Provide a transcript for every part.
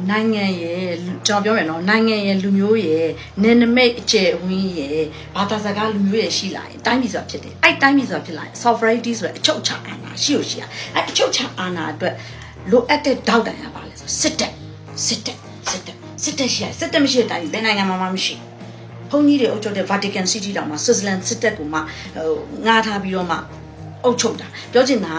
နိုင်ငံရဲ့ကျွန်တော်ပြောမယ်နော်နိုင်ငံရဲ့လူမျိုးရဲ့နယ်နိမိတ်အကျယ်ဝန်းရဲ့ဘာသာစကားလူမျိုးရဲ့ရှိလာရင်တိုင်းပြည်ဆိုတာဖြစ်တယ်အဲ့တိုင်းပြည်ဆိုတာဖြစ်လာရင် sovereignty ဆိုတဲ့အချုပ်အခြာအာဏာရှိလို့ရှိရအဲ့အချုပ်အခြာအာဏာအတွက်လိုအပ်တဲ့တောက်တန်ရပါလဲဆိုစစ်တပ်ရှိရစစ်တပ်မရှိတဲ့တိုင်းပြည်ဘယ်နိုင်ငံမှာမှမရှိဘုန်းကြီးတွေအုပ်ချုပ်တဲ့ Vatican City တောင်မှာ Switzerland စစ်တပ်ကိုမှငားထားပြီးတော့မှအုပ်ချုပ်တာပြောချင်တာ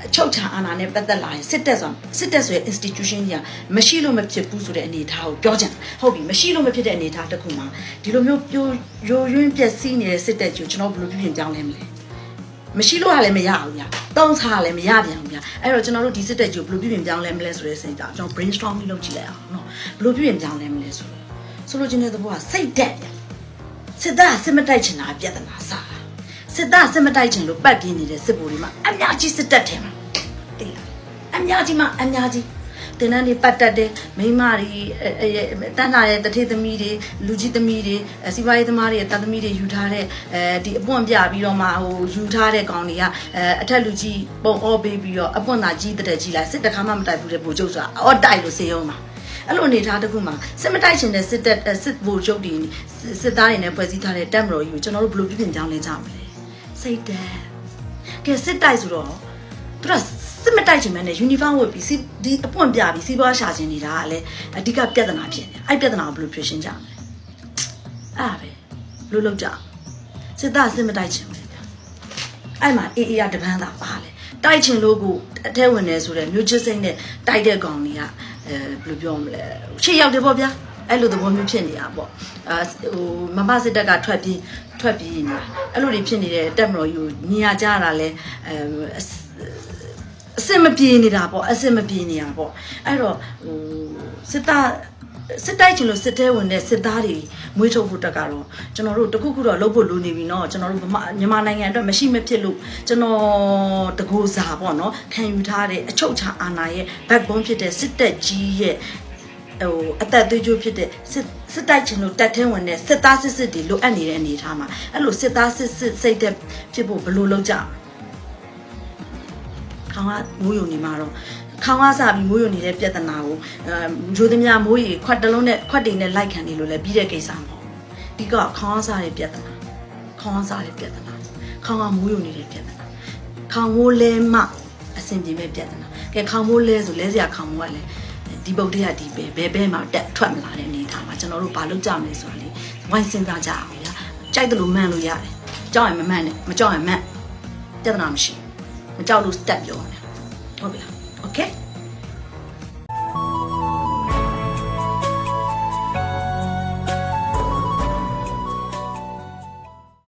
အချုပ်ချာအာဏာနဲ့ပတ်သက်လာရင်စစ်တပ်ဆိုတဲ့ institution ကြီးကမရှိလို့မဖြစ်ဘူးဆိုတဲ့အနေအထားကိုပြောချင်ဟုတ်ပြီမရှိလို့မဖြစ်တဲ့အနေအထားတစ်ခုမှာဒီလိုမျိုးရိုးရွင်းပျက်စီးနေတဲ့စစ်တပ်ကြီးကိုကျွန်တော်ဘယ်လိုပြင်ပြောင်းလဲမလဲမရှိလို့ကလည်းမရဘူးဗျာတောင်းစားလည်းမရပြန်ဘူးဗျာအဲ့တော့ကျွန်တော်တို့ဒီစစ်တပ်ကြီးကိုဘယ်လိုပြင်ပြောင်းလဲမလဲဆိုတဲ့စိတ်ဓာတ်ကျွန်တော် brainstorming လုပ်ကြည့်လိုက်အောင်နော်ဘယ်လိုပြင်ပြောင်းလဲမလဲဆိုလိုချင်တဲ့သဘောကစိတ်တက်ဗျာစစ်သားစစ်မတိုက်ချင်တာပြဿနာစားစစ်သားစစ်မတိုက်ချင်လို့ပတ်ပြင်းနေတဲ့စစ်ဗိုလ်တွေမှာအများကြီးစစ်တပ်ထဲမှာတိတ်လားအများကြီးတင်တန်းတွေပတ်တက်တယ်မိန်းမတွေတန်းလာတဲ့တထေးသမီးတွေလူကြီးသမီးတွေစီးပွားရေးသမားတွေတန်းသမီးတွေယူထားတဲ့ဒီအပွင့်ပြပြီးတော့မှယူထားတဲ့ကောင်တွေကအထက်လူကြီးပုံအောပေးပြီးတော့အပွင့်သာကြီးတက်ကြီးလိုက်စစ်တခါမှမတိုက်ဘူးတဲ့ဗိုလ်ချုပ်ဆိုတာအော်တိုက်လို့စေရုံးမှာအဲ့လိုအနေထားတစ်ခုမှာစစ်မတိုက်ချင်တဲ့စစ်တပ်စစ်ဗိုလ်ချုပ်တွေစစ်သားတွေနဲ့ဖွဲ့စည်းထားတဲ့တပ်မတော်ကြီးကိုကျွန်တော်တို့ဘယ်လိုပြင်ကြောင်းလဲကြမလဲစိတ်တယ်ကဲစစ်တိုက်ဆိုတော့သူကစစ်မတိုက်ချင်မှန်းနဲ့ uniform ဝတ်ပြီးဒီအပွင့်ပြပြီးစီးပွားရှာခြင်းနေတာကလည်းအဓိကပြဿနာဖြစ်နေအဲ့ပြဿနာကိုဘယ်လိုဖြေရှင်းကြမလဲအဲ့ပဲလို့လုပ်ကြစစ်သားစစ်မတိုက်ချင်ဘူးအဲ့မှာအေးရတပန်းသာပါလေတိုက်ချင်လို့ကိုအထဲဝင်နေဆိုတဲ့မျိုးချစ်စိမ့်နဲ့တိုက်တဲ့ကောင်တွေကဘယ်လိုပြောမလဲရှေ့ရောက်တယ်ပေါ့ဗျာအဲ့လိုသဘောမျိုးဖြစ်နေတာပေါ့မမစစ်တပ်ကထွက်ပြီးနေတာအဲ့လိုတွေဖြစ်နေတဲ့တက်မတော်ကြီးကိုမြင်ရကြတာလဲအစစ်မပြေနေတာပေါ့အဲ့တော့စစ်တိုက်ချင်လို့စစ်တဲဝင်တဲ့စစ်သားတွေမွေးထုတ်ဖို့တက်ကတော့ကျွန်တော်တို့တခုခုတော့လုပ်ဖို့လိုနေပြီเนาะကျွန်တော်တို့မြန်မာနိုင်ငံအတွက်မရှိမဖြစ်လို့ကျွန်တော်တကူစားပေါ့เนาะခံယူထားတဲ့အချုပ်ချာအာဏာရဲ့ backbone ဖြစ်တဲ့စစ်တပ်ကြီးရဲ့အသက်သွေးကြိုးဖြစ်တဲ့စစ်တိုက်ချင်လို့တက်ထင်းဝင်တဲ့စစ်သားစစ်တွေလိုအပ်နေတဲ့အနေအထားမှာအဲ့လိုစစ်သားစစ်စိတ်သက်ဖြစ်ဖို့ဘယ်လိုလုပ်ကြခေါင်းကမိုးယုံနေမှာတော့ခေါင်းကစားပြီးမိုးယုံနေတဲ့ပြဿနာကိုဂျိုးသမားမိုးရီခွက်တလုံးနဲ့ခွက်တိန်နဲ့လိုက်ခံနေလို့လည်းပြီးတဲ့ကိစ္စမဟုတ်ဒီကခေါင်းစားတဲ့ပြဿနာခေါင်းကမိုးယုံနေတဲ့ပြဿနာခေါင်းမိုးလဲမှအဆင်ပြေမဲ့ပြဿနာကဲခေါင်းမိုးလဲဆိုလဲစရာခေါင်းမိုးကလည်းဒီပုတ်တွေကဒီဘဲမှာတက်ထွက်မလာတဲ့အနေထားမှာကျွန်တော်တို့ဘာလုပ်ကြမလဲဆိုတာလေဝိုင်းစဉ်းစားကြအောင်ဗျာကြိုက်တယ်လို့မှန်လို့ရတယ်ကြောက်ရင်မမှန်နဲ့မကြောက်ရင်မှန်ပြဿနာမရှိမကြောက်လို့တက်ပြောတယ်ဟုတ်ပြီလား